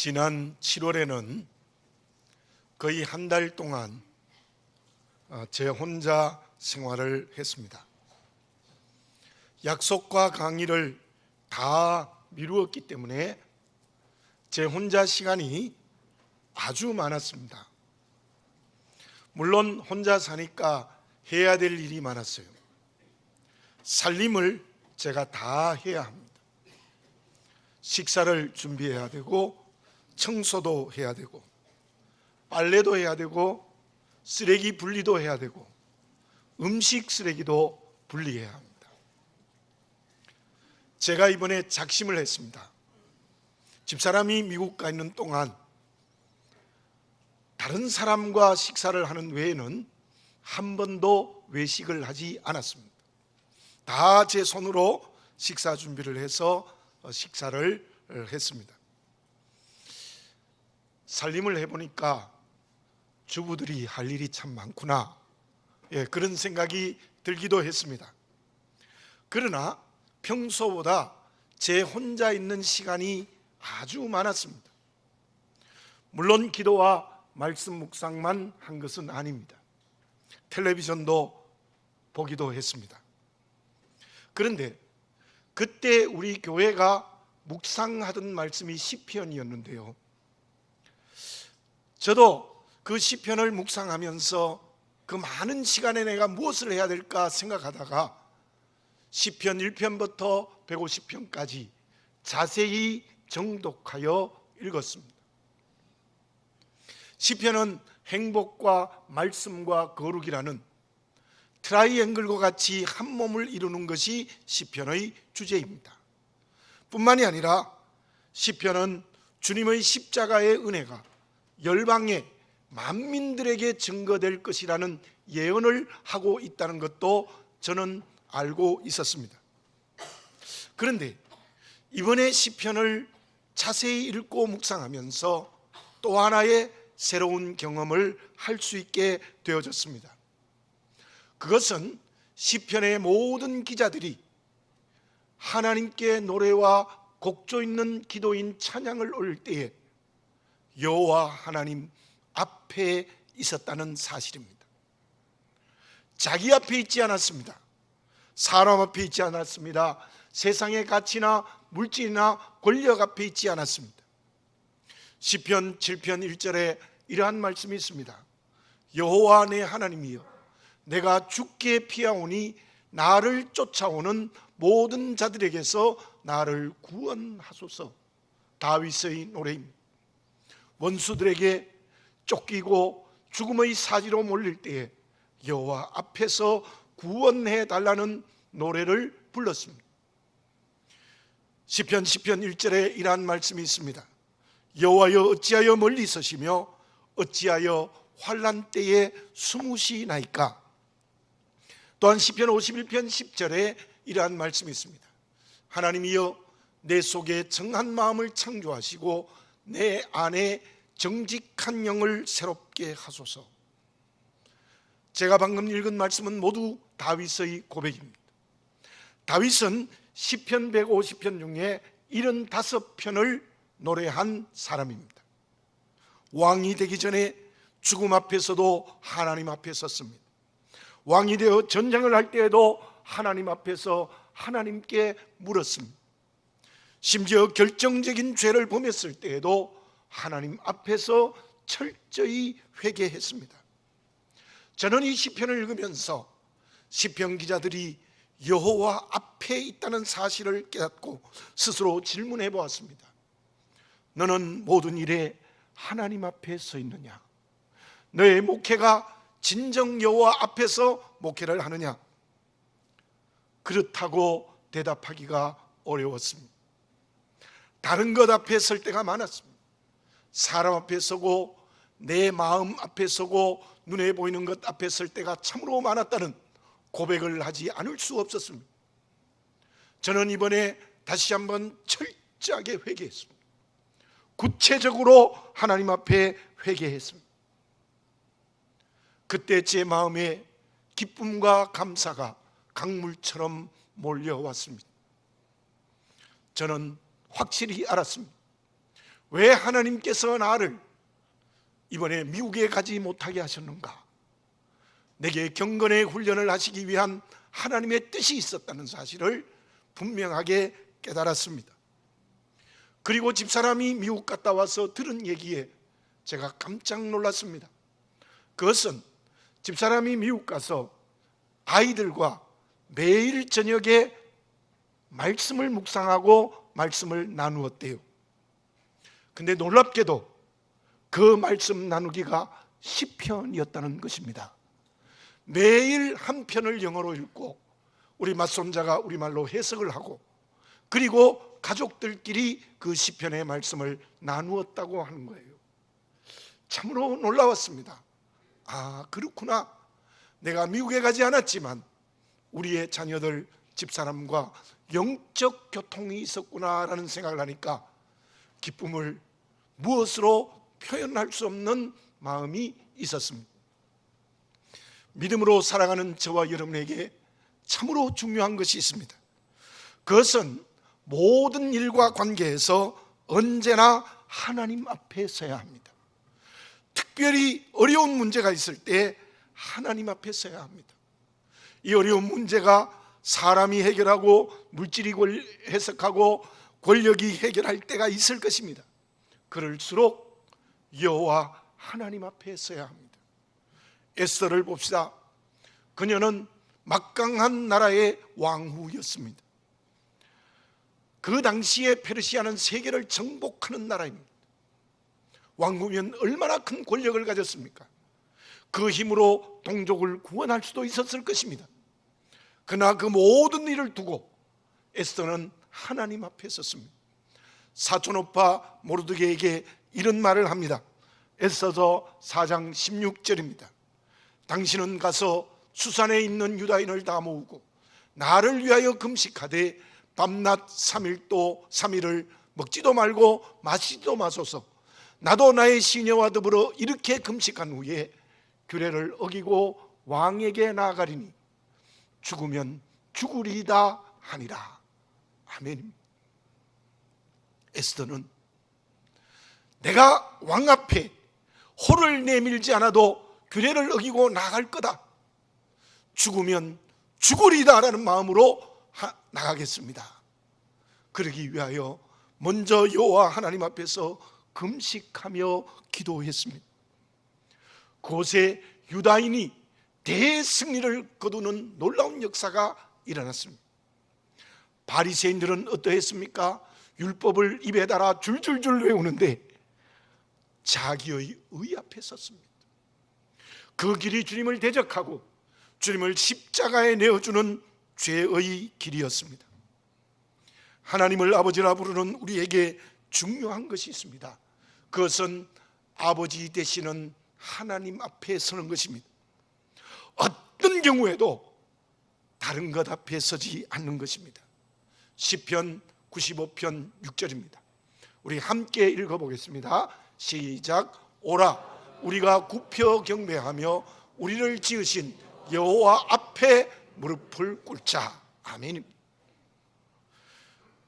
지난 7월에는 거의 한 달 동안 제 혼자 생활을 했습니다. 약속과 강의를 다 미루었기 때문에 제 혼자 시간이 아주 많았습니다. 물론 혼자 사니까 해야 될 일이 많았어요. 살림을 제가 다 해야 합니다. 식사를 준비해야 되고, 청소도 해야 되고, 빨래도 해야 되고, 쓰레기 분리도 해야 되고, 음식 쓰레기도 분리해야 합니다. 제가 이번에 작심을 했습니다. 집사람이 미국 가 있는 동안 다른 사람과 식사를 하는 외에는 한 번도 외식을 하지 않았습니다. 다 제 손으로 식사 준비를 해서 식사를 했습니다. 살림을 해보니까 주부들이 할 일이 참 많구나, 그런 생각이 들기도 했습니다. 그러나 평소보다 제 혼자 있는 시간이 아주 많았습니다. 물론 기도와 말씀 묵상만 한 것은 아닙니다. 텔레비전도 보기도 했습니다. 그런데 그때 우리 교회가 묵상하던 말씀이 시편이었는데요, 저도 그 시편을 묵상하면서 그 많은 시간에 내가 무엇을 해야 될까 생각하다가 시편 1편부터 150편까지 자세히 정독하여 읽었습니다. 시편은 행복과 말씀과 거룩이라는 트라이앵글과 같이 한 몸을 이루는 것이 시편의 주제입니다. 뿐만이 아니라 시편은 주님의 십자가의 은혜가 열방의 만민들에게 증거될 것이라는 예언을 하고 있다는 것도 저는 알고 있었습니다. 그런데 이번에 시편을 자세히 읽고 묵상하면서 또 하나의 새로운 경험을 할 수 있게 되어졌습니다. 그것은 시편의 모든 기자들이 하나님께 노래와 곡조 있는 기도인 찬양을 올릴 때에 여호와 하나님 앞에 있었다는 사실입니다. 자기 앞에 있지 않았습니다. 사람 앞에 있지 않았습니다. 세상의 가치나 물질이나 권력 앞에 있지 않았습니다. 시편 7편 1절에 이러한 말씀이 있습니다. 여호와 내 하나님이여, 내가 주께 피하오니 나를 쫓아오는 모든 자들에게서 나를 구원하소서. 다윗의 노래입니다. 원수들에게 쫓기고 죽음의 사지로 몰릴 때에 여호와 앞에서 구원해 달라는 노래를 불렀습니다. 시편 10편 1절에 이러한 말씀이 있습니다. 여호와여, 어찌하여 멀리 서시며 어찌하여 환난 때에 숨으시나이까. 또한 시편 51편 10절에 이러한 말씀이 있습니다. 하나님이여, 내 속에 정한 마음을 창조하시고 내 안에 정직한 영을 새롭게 하소서. 제가 방금 읽은 말씀은 모두 다윗의 고백입니다. 다윗은 시편 150편 중에 75편을 노래한 사람입니다. 왕이 되기 전에 죽음 앞에서도 하나님 앞에 섰습니다. 왕이 되어 전쟁을 할 때에도 하나님 앞에서 하나님께 물었습니다. 심지어 결정적인 죄를 범했을 때에도 하나님 앞에서 철저히 회개했습니다. 저는 이 시편을 읽으면서 시편 기자들이 여호와 앞에 있다는 사실을 깨닫고 스스로 질문해 보았습니다. 너는 모든 일에 하나님 앞에 서 있느냐? 너의 목회가 진정 여호와 앞에서 목회를 하느냐? 그렇다고 대답하기가 어려웠습니다. 다른 것 앞에 설 때가 많았습니다. 사람 앞에 서고 내 마음 앞에 서고 눈에 보이는 것 앞에 설 때가 참으로 많았다는 고백을 하지 않을 수 없었습니다. 저는 이번에 다시 한번 철저하게 회개했습니다. 구체적으로 하나님 앞에 회개했습니다. 그때 제 마음에 기쁨과 감사가 강물처럼 몰려왔습니다. 저는 확실히 알았습니다. 왜 하나님께서 나를 이번에 미국에 가지 못하게 하셨는가? 내게 경건의 훈련을 하시기 위한 하나님의 뜻이 있었다는 사실을 분명하게 깨달았습니다. 그리고 집사람이 미국 갔다 와서 들은 얘기에 제가 깜짝 놀랐습니다. 그것은 집사람이 미국 가서 아이들과 매일 저녁에 말씀을 묵상하고 말씀을 나누었대요. 근데 놀랍게도 그 말씀 나누기가 시편이었다는 것입니다. 매일 한 편을 영어로 읽고 우리 맏손자가 우리말로 해석을 하고 그리고 가족들끼리 그 시편의 말씀을 나누었다고 하는 거예요. 참으로 놀라웠습니다. 아, 그렇구나. 내가 미국에 가지 않았지만 우리의 자녀들, 집사람과 영적 교통이 있었구나라는 생각을 하니까 기쁨을 무엇으로 표현할 수 없는 마음이 있었습니다. 믿음으로 살아가는 저와 여러분에게 참으로 중요한 것이 있습니다. 그것은 모든 일과 관계에서 언제나 하나님 앞에 서야 합니다. 특별히 어려운 문제가 있을 때 하나님 앞에 서야 합니다. 이 어려운 문제가 사람이 해결하고 물질이 해석하고 권력이 해결할 때가 있을 것입니다. 그럴수록 여호와 하나님 앞에 서야 합니다. 에스더를 봅시다. 그녀는 막강한 나라의 왕후였습니다. 그 당시에 페르시아는 세계를 정복하는 나라입니다. 왕후면 얼마나 큰 권력을 가졌습니까? 그 힘으로 동족을 구원할 수도 있었을 것입니다. 그러나 그 모든 일을 두고 에스더는 하나님 앞에 섰습니다. 사촌오빠 모르드게에게 이런 말을 합니다. 에스더서 4장 16절입니다. 당신은 가서 수산에 있는 유다인을 다 모으고 나를 위하여 금식하되 밤낮 3일을 먹지도 말고 마시지도 마소서. 나도 나의 시녀와 더불어 이렇게 금식한 후에 규례를 어기고 왕에게 나아가리니 죽으면 죽으리이다 하니라. 아멘. 에스더는 내가 왕 앞에 호를 내밀지 않아도 규례를 어기고 나갈 거다. 죽으면 죽으리다라는 마음으로 나가겠습니다. 그러기 위하여 먼저 여호와 하나님 앞에서 금식하며 기도했습니다. 그곳에 유다인이 대승리를 거두는 놀라운 역사가 일어났습니다. 바리새인들은 어떠했습니까? 율법을 입에 달아 줄줄줄 외우는데 자기의 의 앞에 섰습니다. 그 길이 주님을 대적하고 주님을 십자가에 내어주는 죄의 길이었습니다. 하나님을 아버지라 부르는 우리에게 중요한 것이 있습니다. 그것은 아버지 되시는 하나님 앞에 서는 것입니다. 어떤 경우에도 다른 것 앞에 서지 않는 것입니다. 시편 95편 6절입니다. 우리 함께 읽어보겠습니다. 시작. 오라 우리가 굽혀 경배하며 우리를 지으신 여호와 앞에 무릎을 꿇자. 아멘.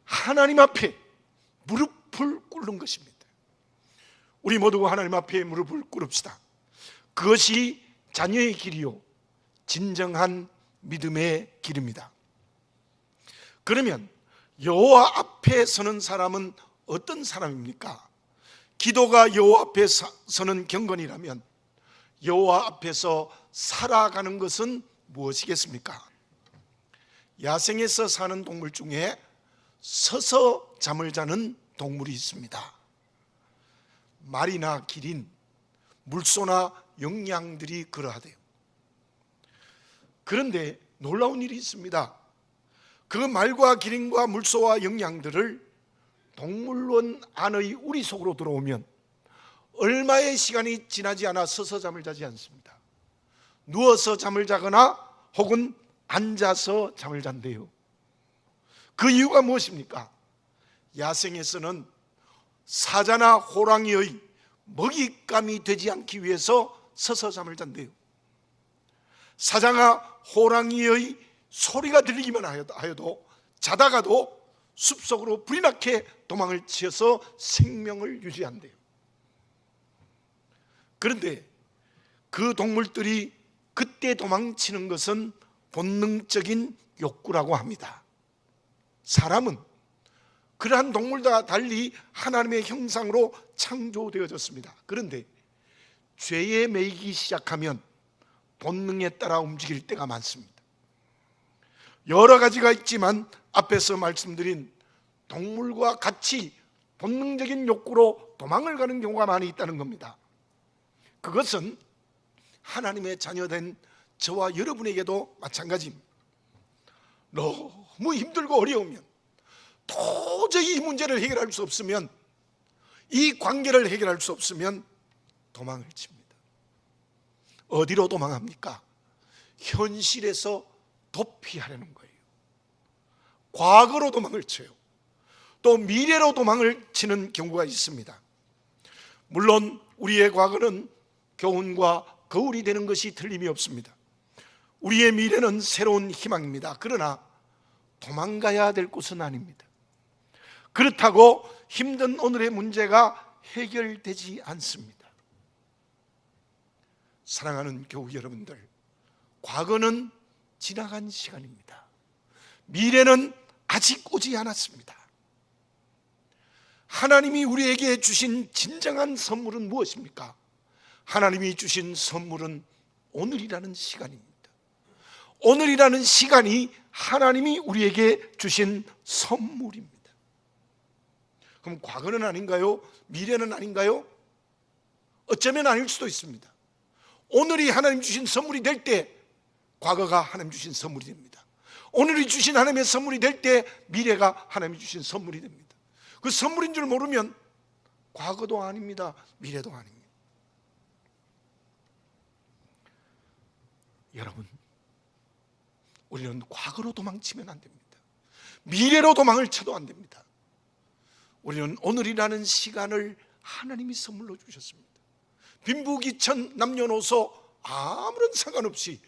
하나님 앞에 무릎을 꿇는 것입니다. 우리 모두가 하나님 앞에 무릎을 꿇읍시다. 그것이 자녀의 길이요 진정한 믿음의 길입니다. 그러면 여호와 앞에 서는 사람은 어떤 사람입니까? 기도가 여호와 앞에 서는 경건이라면 여호와 앞에서 살아가는 것은 무엇이겠습니까? 야생에서 사는 동물 중에 서서 잠을 자는 동물이 있습니다. 말이나 기린, 물소나 영양들이 그러하대요. 그런데 놀라운 일이 있습니다. 그 말과 기린과 물소와 영양들을 동물원 안의 우리 속으로 들어오면 얼마의 시간이 지나지 않아 서서 잠을 자지 않습니다. 누워서 잠을 자거나 혹은 앉아서 잠을 잔대요. 그 이유가 무엇입니까? 야생에서는 사자나 호랑이의 먹잇감이 되지 않기 위해서 서서 잠을 잔대요. 사자나 호랑이의 소리가 들리기만 하여도 자다가도 숲속으로 불이 나게 도망을 치어서 생명을 유지한대요. 그런데 그 동물들이 그때 도망치는 것은 본능적인 욕구라고 합니다. 사람은 그러한 동물과 달리 하나님의 형상으로 창조되어졌습니다. 그런데 죄에 매이기 시작하면 본능에 따라 움직일 때가 많습니다. 여러 가지가 있지만 앞에서 말씀드린 동물과 같이 본능적인 욕구로 도망을 가는 경우가 많이 있다는 겁니다. 그것은 하나님의 자녀된 저와 여러분에게도 마찬가지입니다. 너무 힘들고 어려우면, 도저히 이 문제를 해결할 수 없으면, 이 관계를 해결할 수 없으면 도망을 칩니다. 어디로 도망합니까? 현실에서 도피하려는 거예요. 과거로 도망을 쳐요. 또 미래로 도망을 치는 경우가 있습니다. 물론 우리의 과거는 교훈과 거울이 되는 것이 틀림이 없습니다. 우리의 미래는 새로운 희망입니다. 그러나 도망가야 될 곳은 아닙니다. 그렇다고 힘든 오늘의 문제가 해결되지 않습니다. 사랑하는 교우 여러분들, 과거는 지나간 시간입니다. 미래는 아직 오지 않았습니다. 하나님이 우리에게 주신 진정한 선물은 무엇입니까? 하나님이 주신 선물은 오늘이라는 시간입니다. 오늘이라는 시간이 하나님이 우리에게 주신 선물입니다. 그럼 과거는 아닌가요? 미래는 아닌가요? 어쩌면 아닐 수도 있습니다. 오늘이 하나님 주신 선물이 될 때 과거가 하나님 주신 선물이 됩니다. 오늘이 주신 하나님의 선물이 될 때 미래가 하나님이 주신 선물이 됩니다. 그 선물인 줄 모르면 과거도 아닙니다. 미래도 아닙니다. 여러분, 우리는 과거로 도망치면 안 됩니다. 미래로 도망을 쳐도 안 됩니다. 우리는 오늘이라는 시간을 하나님이 선물로 주셨습니다. 빈부귀천 남녀노소 아무런 상관없이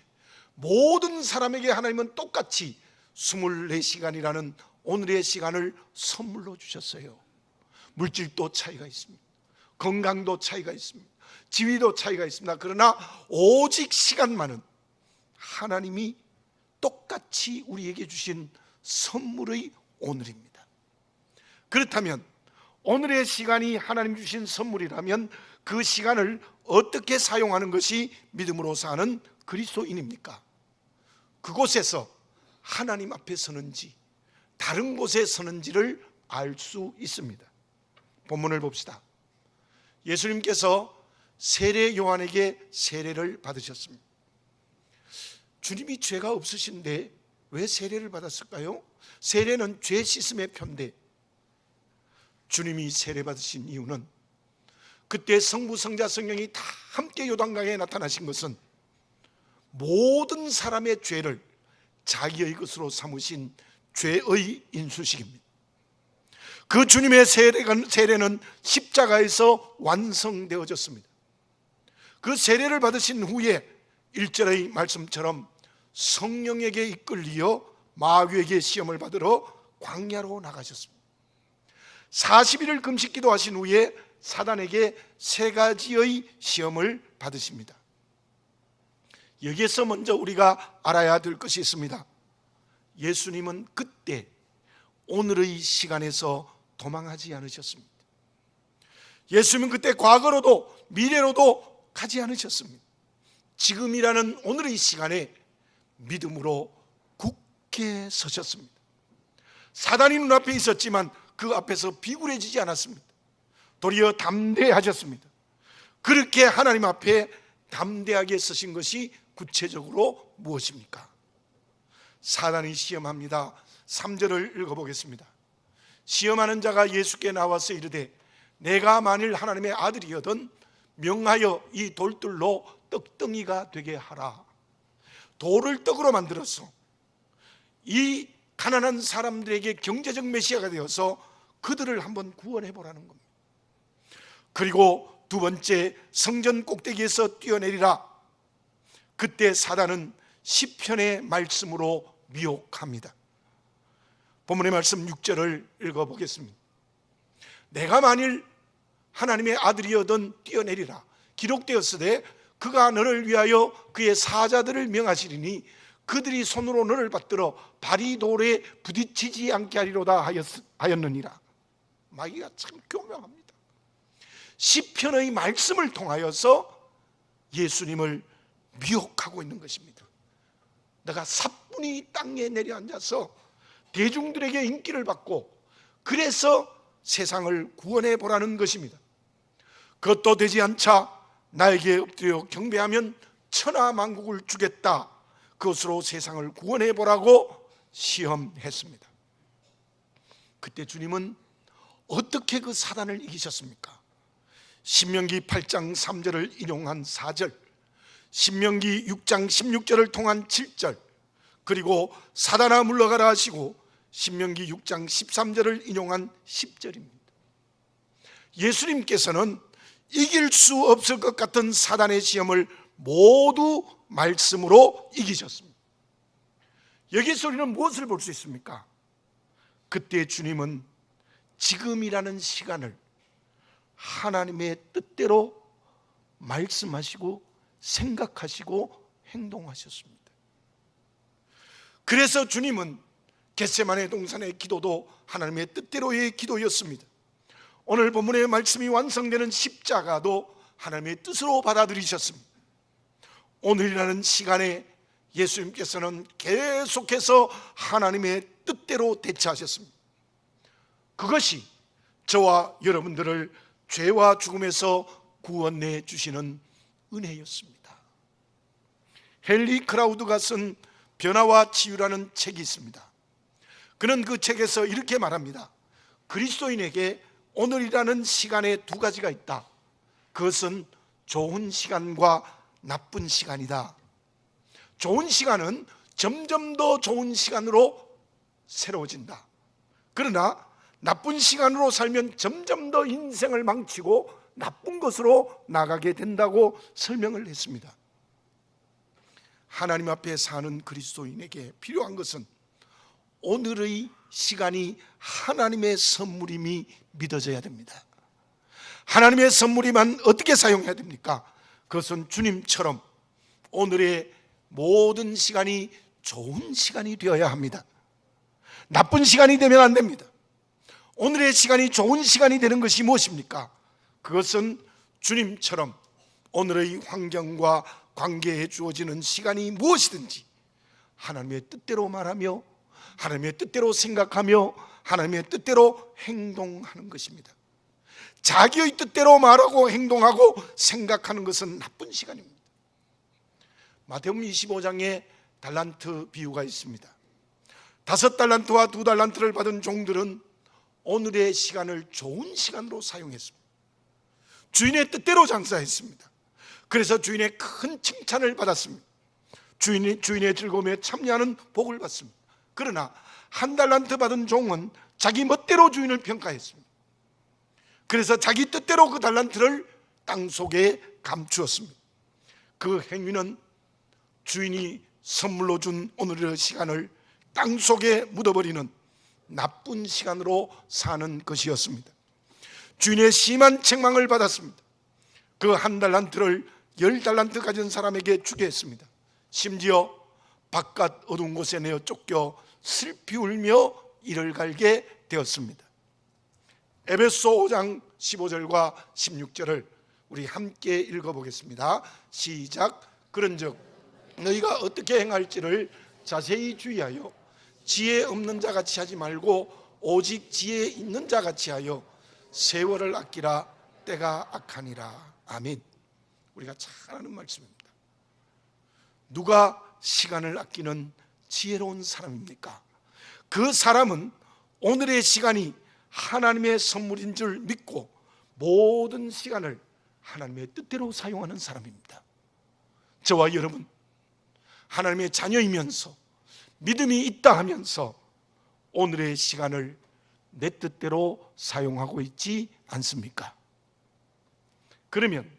모든 사람에게 하나님은 똑같이 24시간이라는 오늘의 시간을 선물로 주셨어요. 물질도 차이가 있습니다. 건강도 차이가 있습니다. 지위도 차이가 있습니다. 그러나 오직 시간만은 하나님이 똑같이 우리에게 주신 선물의 오늘입니다. 그렇다면 오늘의 시간이 하나님 주신 선물이라면 그 시간을 어떻게 사용하는 것이 믿음으로 사는 그리스도인입니까? 그곳에서 하나님 앞에 서는지 다른 곳에 서는지를 알 수 있습니다. 본문을 봅시다. 예수님께서 세례 요한에게 세례를 받으셨습니다. 주님이 죄가 없으신데 왜 세례를 받았을까요? 세례는 죄 씻음의 표인데 주님이 세례 받으신 이유는 그때 성부, 성자, 성령이 다 함께 요단강에 나타나신 것은 모든 사람의 죄를 자기의 것으로 삼으신 죄의 인수식입니다. 그 주님의 세례는 십자가에서 완성되어졌습니다. 그 세례를 받으신 후에 1절의 말씀처럼 성령에게 이끌리어 마귀에게 시험을 받으러 광야로 나가셨습니다. 40일을 금식 기도하신 후에 사단에게 3가지의 시험을 받으십니다. 여기에서 먼저 우리가 알아야 될 것이 있습니다. 예수님은 그때 오늘의 시간에서 도망하지 않으셨습니다. 예수님은 그때 과거로도 미래로도 가지 않으셨습니다. 지금이라는 오늘의 시간에 믿음으로 굳게 서셨습니다. 사단이 눈앞에 있었지만 그 앞에서 비굴해지지 않았습니다. 도리어 담대하셨습니다. 그렇게 하나님 앞에 담대하게 서신 것이 구체적으로 무엇입니까? 사단이 시험합니다. 3절을 읽어보겠습니다. 시험하는 자가 예수께 나와서 이르되 내가 만일 하나님의 아들이거든 명하여 이 돌들로 떡덩이가 되게 하라. 돌을 떡으로 만들어서 이 가난한 사람들에게 경제적 메시아가 되어서 그들을 한번 구원해 보라는 겁니다. 그리고 두 번째, 성전 꼭대기에서 뛰어내리라. 그때 사단은 시편의 말씀으로 미혹합니다. 본문의 말씀 6절을 읽어보겠습니다. 내가 만일 하나님의 아들이어든 뛰어내리라. 기록되었으되 그가 너를 위하여 그의 사자들을 명하시리니 그들이 손으로 너를 받들어 발이 돌에 부딪히지 않게 하리로다 하였느니라. 마귀가 참 교묘합니다. 시편의 말씀을 통하여서 예수님을 미혹하고 있는 것입니다. 내가 사뿐히 땅에 내려앉아서 대중들에게 인기를 받고 그래서 세상을 구원해 보라는 것입니다. 그것도 되지 않자 나에게 엎드려 경배하면 천하만국을 주겠다, 그것으로 세상을 구원해 보라고 시험했습니다. 그때 주님은 어떻게 그 사단을 이기셨습니까? 신명기 8장 3절을 인용한 4절, 신명기 6장 16절을 통한 7절, 그리고 사단아 물러가라 하시고 신명기 6장 13절을 인용한 10절입니다. 예수님께서는 이길 수 없을 것 같은 사단의 시험을 모두 말씀으로 이기셨습니다. 여기서 우리는 무엇을 볼 수 있습니까? 그때 주님은 지금이라는 시간을 하나님의 뜻대로 말씀하시고 생각하시고 행동하셨습니다. 그래서 주님은 겟세마네 동산의 기도도 하나님의 뜻대로의 기도였습니다. 오늘 본문의 말씀이 완성되는 십자가도 하나님의 뜻으로 받아들이셨습니다. 오늘이라는 시간에 예수님께서는 계속해서 하나님의 뜻대로 대처하셨습니다. 그것이 저와 여러분들을 죄와 죽음에서 구원해 주시는 은혜였습니다. 헨리 크라우드가 쓴 변화와 치유라는 책이 있습니다. 그는 그 책에서 이렇게 말합니다. 그리스도인에게 오늘이라는 시간에 두 가지가 있다. 그것은 좋은 시간과 나쁜 시간이다. 좋은 시간은 점점 더 좋은 시간으로 새로워진다. 그러나 나쁜 시간으로 살면 점점 더 인생을 망치고 나쁜 것으로 나가게 된다고 설명을 했습니다. 하나님 앞에 사는 그리스도인에게 필요한 것은 오늘의 시간이 하나님의 선물임이 믿어져야 됩니다. 하나님의 선물이만 어떻게 사용해야 됩니까? 그것은 주님처럼 오늘의 모든 시간이 좋은 시간이 되어야 합니다. 나쁜 시간이 되면 안 됩니다. 오늘의 시간이 좋은 시간이 되는 것이 무엇입니까? 그것은 주님처럼 오늘의 환경과 관계에 주어지는 시간이 무엇이든지 하나님의 뜻대로 말하며 하나님의 뜻대로 생각하며 하나님의 뜻대로 행동하는 것입니다. 자기의 뜻대로 말하고 행동하고 생각하는 것은 나쁜 시간입니다. 마태복음 25장에 달란트 비유가 있습니다. 5달란트와 2달란트를 받은 종들은 오늘의 시간을 좋은 시간으로 사용했습니다. 주인의 뜻대로 장사했습니다. 그래서 주인의 큰 칭찬을 받았습니다. 주인의 즐거움에 참여하는 복을 받습니다. 그러나 1달란트 받은 종은 자기 멋대로 주인을 평가했습니다. 그래서 자기 뜻대로 그 달란트를 땅속에 감추었습니다. 그 행위는 주인이 선물로 준 오늘의 시간을 땅속에 묻어버리는 나쁜 시간으로 사는 것이었습니다. 주인의 심한 책망을 받았습니다. 그 1달란트를 10달란트 가진 사람에게 주게 했습니다. 심지어 바깥 어두운 곳에 내어 쫓겨 슬피 울며 이를 갈게 되었습니다. 에베소 5장 15절과 16절을 우리 함께 읽어보겠습니다. 시작. 그런즉 너희가 어떻게 행할지를 자세히 주의하여 지혜 없는 자같이 하지 말고 오직 지혜 있는 자같이 하여 세월을 아끼라. 때가 악하니라. 아멘. 우리가 잘 아는 말씀입니다. 누가 시간을 아끼는 지혜로운 사람입니까? 그 사람은 오늘의 시간이 하나님의 선물인 줄 믿고 모든 시간을 하나님의 뜻대로 사용하는 사람입니다. 저와 여러분, 하나님의 자녀이면서 믿음이 있다 하면서 오늘의 시간을 내 뜻대로 사용하고 있지 않습니까? 그러면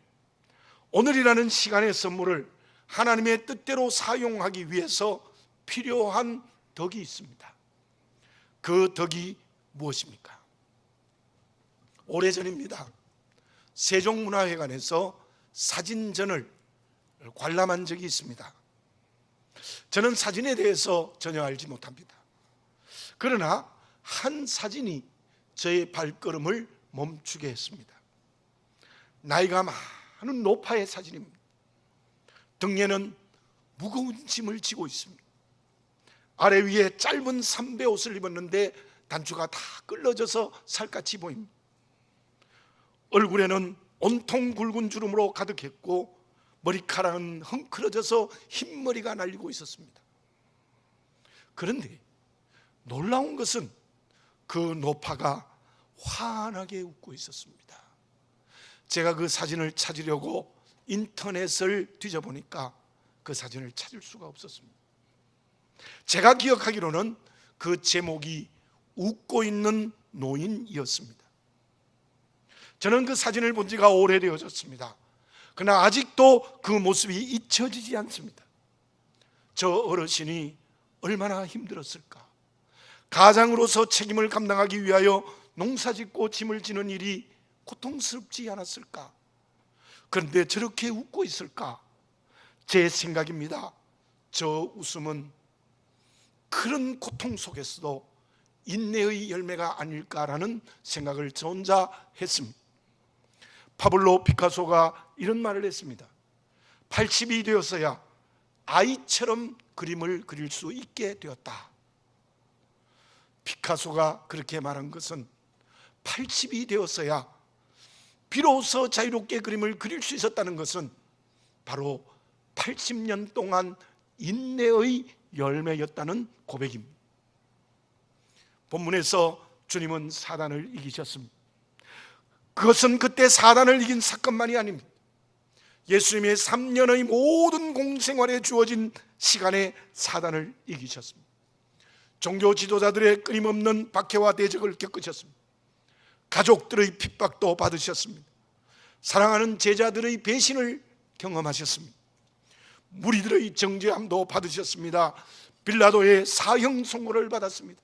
오늘이라는 시간의 선물을 하나님의 뜻대로 사용하기 위해서 필요한 덕이 있습니다. 그 덕이 무엇입니까? 오래전입니다. 세종문화회관에서 사진전을 관람한 적이 있습니다. 저는 사진에 대해서 전혀 알지 못합니다. 그러나 한 사진이 저의 발걸음을 멈추게 했습니다. 나이가 많은 노파의 사진입니다. 등에는 무거운 짐을 지고 있습니다. 아래 위에 짧은 삼배 옷을 입었는데 단추가 다 끌러져서 살갗이 보입니다. 얼굴에는 온통 굵은 주름으로 가득했고 머리카락은 헝클어져서 흰머리가 날리고 있었습니다. 그런데 놀라운 것은 그 노파가 환하게 웃고 있었습니다. 제가 그 사진을 찾으려고 인터넷을 뒤져보니까 그 사진을 찾을 수가 없었습니다. 제가 기억하기로는 그 제목이 웃고 있는 노인이었습니다. 저는 그 사진을 본 지가 오래되어졌습니다. 그러나 아직도 그 모습이 잊혀지지 않습니다. 저 어르신이 얼마나 힘들었을까. 가장으로서 책임을 감당하기 위하여 농사짓고 짐을 지는 일이 고통스럽지 않았을까. 그런데 저렇게 웃고 있을까? 제 생각입니다. 저 웃음은 그런 고통 속에서도 인내의 열매가 아닐까라는 생각을 저 혼자 했습니다. 파블로 피카소가 이런 말을 했습니다. 80이 되어서야 아이처럼 그림을 그릴 수 있게 되었다. 피카소가 그렇게 말한 것은 80이 되어서야 비로소 자유롭게 그림을 그릴 수 있었다는 것은 바로 80년 동안 인내의 열매였다는 고백입니다. 본문에서 주님은 사단을 이기셨습니다. 그것은 그때 사단을 이긴 사건만이 아닙니다. 예수님의 3년의 모든 공생활에 주어진 시간에 사단을 이기셨습니다. 종교 지도자들의 끊임없는 박해와 대적을 겪으셨습니다. 가족들의 핍박도 받으셨습니다. 사랑하는 제자들의 배신을 경험하셨습니다. 무리들의 정죄함도 받으셨습니다. 빌라도의 사형 선고를 받았습니다.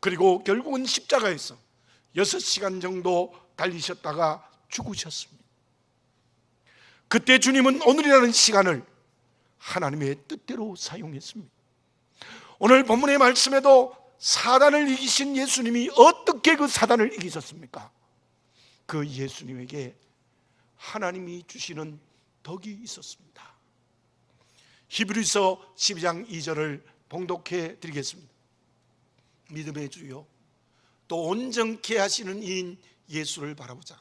그리고 결국은 십자가에서 6시간 정도 달리셨다가 죽으셨습니다. 그때 주님은 오늘이라는 시간을 하나님의 뜻대로 사용했습니다. 오늘 본문의 말씀에도 사단을 이기신 예수님이 어떻게 그 사단을 이기셨습니까? 그 예수님에게 하나님이 주시는 덕이 있었습니다. 히브리서 12장 2절을 봉독해 드리겠습니다. 믿음의 주요 또 온전케 하시는 이인 예수를 바라보자.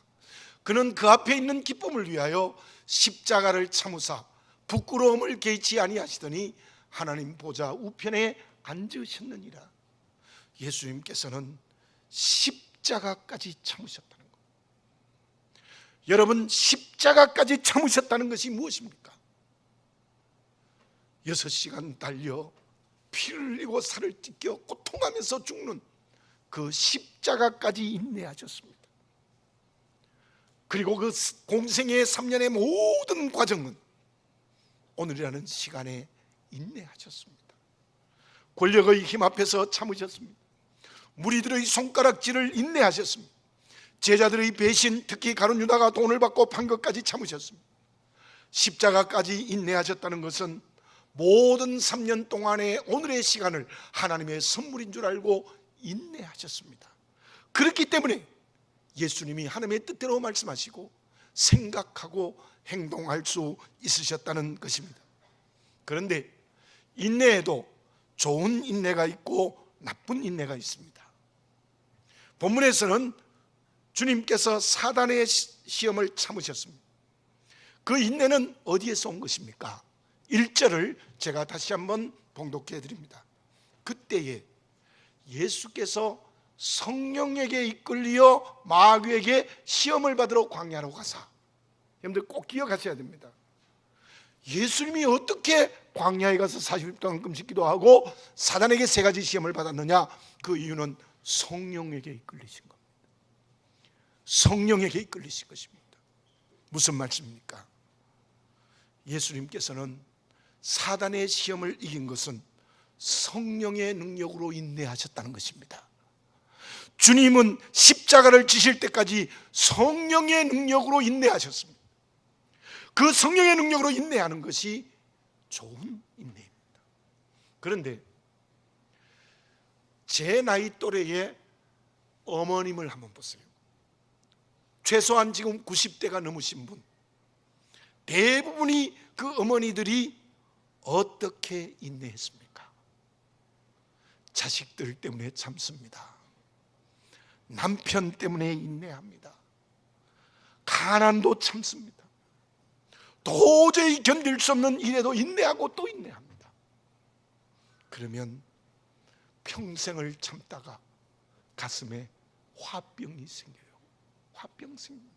그는 그 앞에 있는 기쁨을 위하여 십자가를 참으사 부끄러움을 개의치 아니하시더니 하나님 보좌 우편에 앉으셨느니라. 예수님께서는 십자가까지 참으셨다는 것. 여러분, 십자가까지 참으셨다는 것이 무엇입니까? 6시간 달려 피를 흘리고 살을 찢겨 고통하면서 죽는 그 십자가까지 인내하셨습니다. 그리고 그 공생의 3년의 모든 과정은 오늘이라는 시간에 인내하셨습니다. 권력의 힘 앞에서 참으셨습니다. 무리들의 손가락질을 인내하셨습니다. 제자들의 배신, 특히 가룟 유다가 돈을 받고 판 것까지 참으셨습니다. 십자가까지 인내하셨다는 것은 모든 3년 동안의 오늘의 시간을 하나님의 선물인 줄 알고 인내하셨습니다. 그렇기 때문에 예수님이 하나님의 뜻대로 말씀하시고 생각하고 행동할 수 있으셨다는 것입니다. 그런데 인내에도 좋은 인내가 있고 나쁜 인내가 있습니다. 본문에서는 주님께서 사단의 시험을 참으셨습니다. 그 인내는 어디에서 온 것입니까? 1절을 제가 다시 한번 봉독해 드립니다. 그때에 예수께서 성령에게 이끌려 마귀에게 시험을 받으러 광야로 가사. 여러분들 꼭 기억하셔야 됩니다. 예수님이 어떻게 광야에 가서 40일 동안 금식 기도하고 사단에게 3가지 시험을 받았느냐? 그 이유는 성령에게 이끌리신 겁니다. 성령에게 이끌리신 것입니다. 무슨 말씀입니까? 예수님께서는 사단의 시험을 이긴 것은 성령의 능력으로 인내하셨다는 것입니다. 주님은 십자가를 지실 때까지 성령의 능력으로 인내하셨습니다. 그 성령의 능력으로 인내하는 것이 좋은 인내입니다. 그런데 제 나이 또래의 어머님을 한번 보세요. 최소한 지금 90대가 넘으신 분, 대부분이 그 어머니들이 어떻게 인내했습니까? 자식들 때문에 참습니다. 남편 때문에 인내합니다. 가난도 참습니다. 도저히 견딜 수 없는 일에도 인내하고 또 인내합니다. 그러면 평생을 참다가 가슴에 화병이 생겨요. 화병 생깁니다.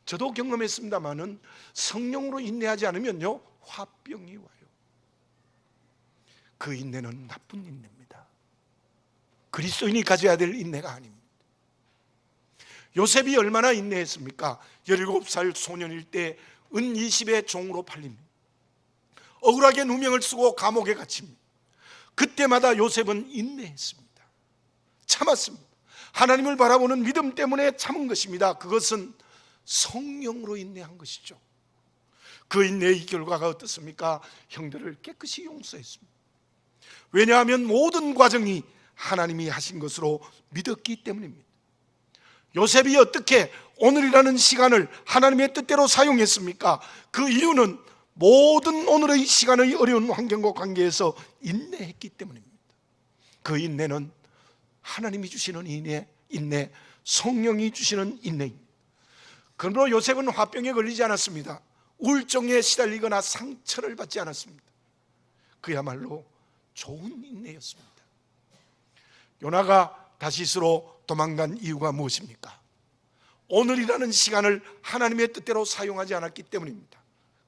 저도 경험했습니다마는 성령으로 인내하지 않으면요, 화병이 와요. 그 인내는 나쁜 인내입니다. 그리스도인이 가져야 될 인내가 아닙니다. 요셉이 얼마나 인내했습니까? 17살 소년일 때 은 20의 종으로 팔립니다. 억울하게 누명을 쓰고 감옥에 갇힙니다. 그때마다 요셉은 인내했습니다. 참았습니다. 하나님을 바라보는 믿음 때문에 참은 것입니다. 그것은 성령으로 인내한 것이죠. 그 인내의 결과가 어떻습니까? 형들을 깨끗이 용서했습니다. 왜냐하면 모든 과정이 하나님이 하신 것으로 믿었기 때문입니다. 요셉이 어떻게 오늘이라는 시간을 하나님의 뜻대로 사용했습니까? 그 이유는 모든 오늘의 시간의 어려운 환경과 관계에서 인내했기 때문입니다. 그 인내는 하나님이 주시는 인내, 성령이 주시는 인내입니다. 그러므로 요셉은 화병에 걸리지 않았습니다. 우울증에 시달리거나 상처를 받지 않았습니다. 그야말로 좋은 인내였습니다. 요나가 다시스로 도망간 이유가 무엇입니까? 오늘이라는 시간을 하나님의 뜻대로 사용하지 않았기 때문입니다.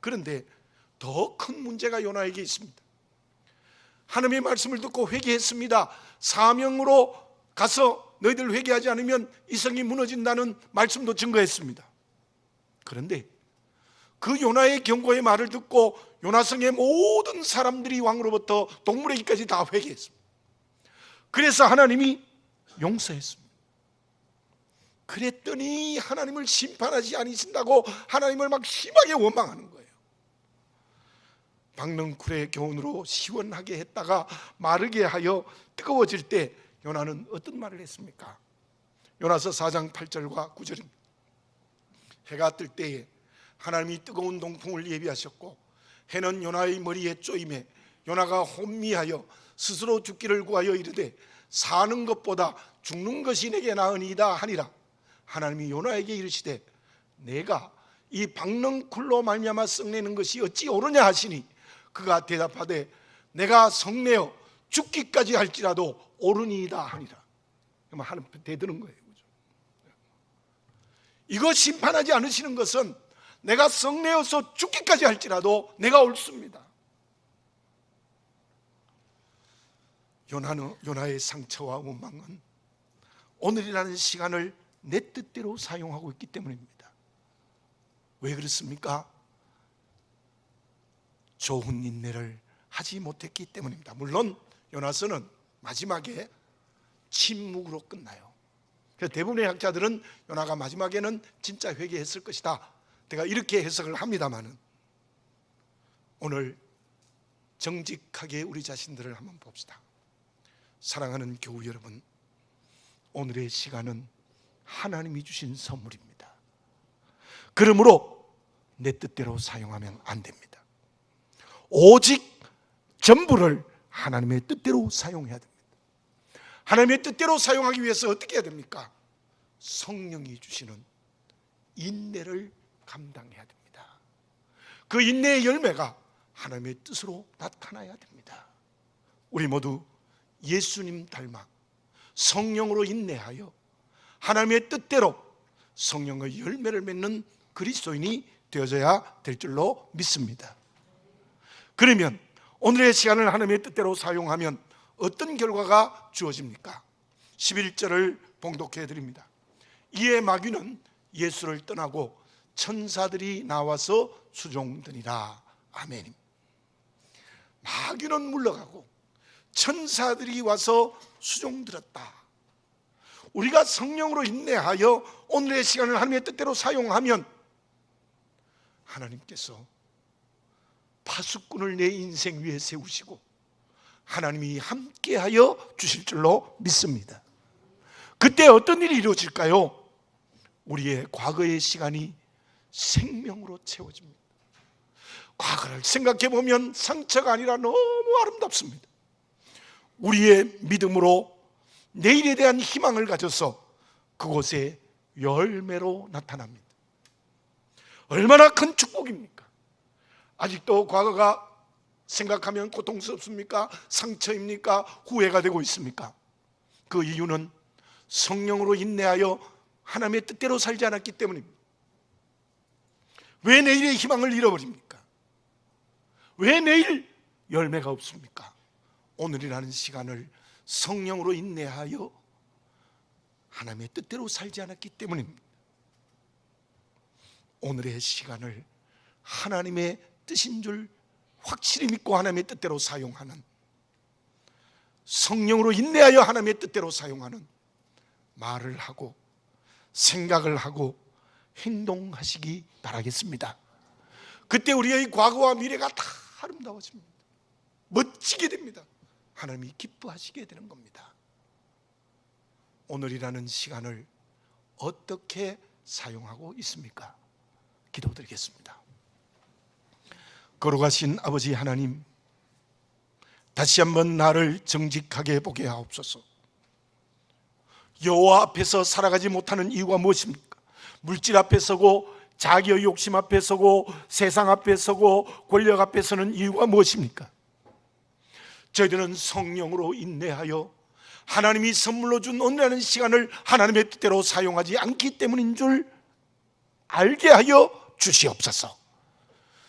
그런데 더 큰 문제가 요나에게 있습니다. 하나님의 말씀을 듣고 회개했습니다. 사명으로 가서 너희들 회개하지 않으면 이 성이 무너진다는 말씀도 증거했습니다. 그런데 그 요나의 경고의 말을 듣고 요나성의 모든 사람들이 왕으로부터 동물에게까지 다 회개했습니다. 그래서 하나님이 용서했습니다. 그랬더니 하나님을 심판하지 않으신다고 하나님을 막 심하게 원망하는 거예요. 박넝쿨의 교훈으로 시원하게 했다가 마르게 하여 뜨거워질 때 요나는 어떤 말을 했습니까? 요나서 4장 8절과 9절입니다. 해가 뜰 때에 하나님이 뜨거운 동풍을 예비하셨고 해는 요나의 머리에 쪼임에 요나가 혼미하여 스스로 죽기를 구하여 이르되 사는 것보다 죽는 것이 내게 나으니이다 하니라. 하나님이 요나에게 이르시되 내가 이 박넝쿨로 말미암아 썩내는 것이 어찌 옳으냐 하시니 그가 대답하되 내가 성내어 죽기까지 할지라도 옳으니이다 하니라. 하나님 대드는 거예요. 이거 심판하지 않으시는 것은 내가 성내어서 죽기까지 할지라도 내가 옳습니다. 요나의 상처와 원망은 오늘이라는 시간을 내 뜻대로 사용하고 있기 때문입니다. 왜 그렇습니까? 좋은 인내를 하지 못했기 때문입니다. 물론 요나서는 마지막에 침묵으로 끝나요. 그래서 대부분의 학자들은 요나가 마지막에는 진짜 회개했을 것이다, 제가 이렇게 해석을 합니다마는 오늘 정직하게 우리 자신들을 한번 봅시다. 사랑하는 교우 여러분, 오늘의 시간은 하나님이 주신 선물입니다. 그러므로 내 뜻대로 사용하면 안 됩니다. 오직 전부를 하나님의 뜻대로 사용해야 됩니다. 하나님의 뜻대로 사용하기 위해서 어떻게 해야 됩니까? 성령이 주시는 인내를 감당해야 됩니다. 그 인내의 열매가 하나님의 뜻으로 나타나야 됩니다. 우리 모두 예수님 닮아 성령으로 인내하여 하나님의 뜻대로 성령의 열매를 맺는 그리스도인이 되어져야 될 줄로 믿습니다. 그러면 오늘의 시간을 하나님의 뜻대로 사용하면 어떤 결과가 주어집니까? 11절을 봉독해 드립니다. 이에 마귀는 예수를 떠나고 천사들이 나와서 수종드니라. 아멘. 마귀는 물러가고 천사들이 와서 수종들었다. 우리가 성령으로 인내하여 오늘의 시간을 하나님의 뜻대로 사용하면 하나님께서 파수꾼을 내 인생 위에 세우시고 하나님이 함께하여 주실 줄로 믿습니다. 그때 어떤 일이 이루어질까요? 우리의 과거의 시간이 생명으로 채워집니다. 과거를 생각해 보면 상처가 아니라 너무 아름답습니다. 우리의 믿음으로 내일에 대한 희망을 가져서 그곳에 열매로 나타납니다. 얼마나 큰 축복입니까? 아직도 과거가 생각하면 고통스럽습니까? 상처입니까? 후회가 되고 있습니까? 그 이유는 성령으로 인내하여 하나님의 뜻대로 살지 않았기 때문입니다. 왜 내일의 희망을 잃어버립니까? 왜 내일 열매가 없습니까? 오늘이라는 시간을 성령으로 인내하여 하나님의 뜻대로 살지 않았기 때문입니다. 오늘의 시간을 하나님의 뜻인 줄 확실히 믿고 하나님의 뜻대로 사용하는, 성령으로 인내하여 하나님의 뜻대로 사용하는 말을 하고 생각을 하고 행동하시기 바라겠습니다. 그때 우리의 과거와 미래가 다 아름다워집니다. 멋지게 됩니다. 하나님이 기뻐하시게 되는 겁니다. 오늘이라는 시간을 어떻게 사용하고 있습니까? 기도드리겠습니다. 거룩하신 아버지 하나님, 다시 한번 나를 정직하게 보게 하옵소서. 여호와 앞에서 살아가지 못하는 이유가 무엇입니까? 물질 앞에 서고 자기의 욕심 앞에 서고 세상 앞에 서고 권력 앞에 서는 이유가 무엇입니까? 저희들은 성령으로 인내하여 하나님이 선물로 준 오늘이라는 시간을 하나님의 뜻대로 사용하지 않기 때문인 줄 알게 하여 주시옵소서.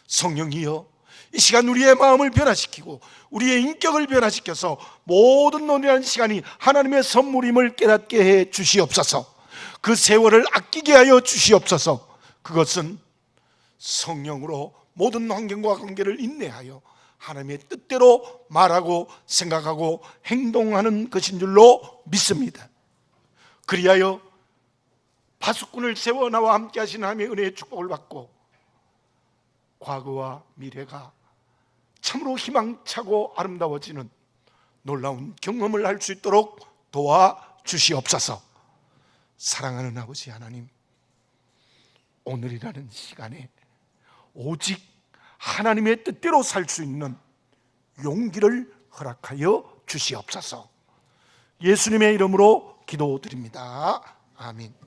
성령이여, 이 시간 우리의 마음을 변화시키고 우리의 인격을 변화시켜서 모든 오늘이라는 시간이 하나님의 선물임을 깨닫게 해 주시옵소서. 그 세월을 아끼게 하여 주시옵소서. 그것은 성령으로 모든 환경과 관계를 인내하여 하나님의 뜻대로 말하고 생각하고 행동하는 것인 줄로 믿습니다. 그리하여 파수꾼을 세워 나와 함께 하신 하나님의 은혜의 축복을 받고 과거와 미래가 참으로 희망차고 아름다워지는 놀라운 경험을 할 수 있도록 도와주시옵소서. 사랑하는 아버지 하나님, 오늘이라는 시간에 오직 하나님의 뜻대로 살 수 있는 용기를 허락하여 주시옵소서. 예수님의 이름으로 기도드립니다. 아멘.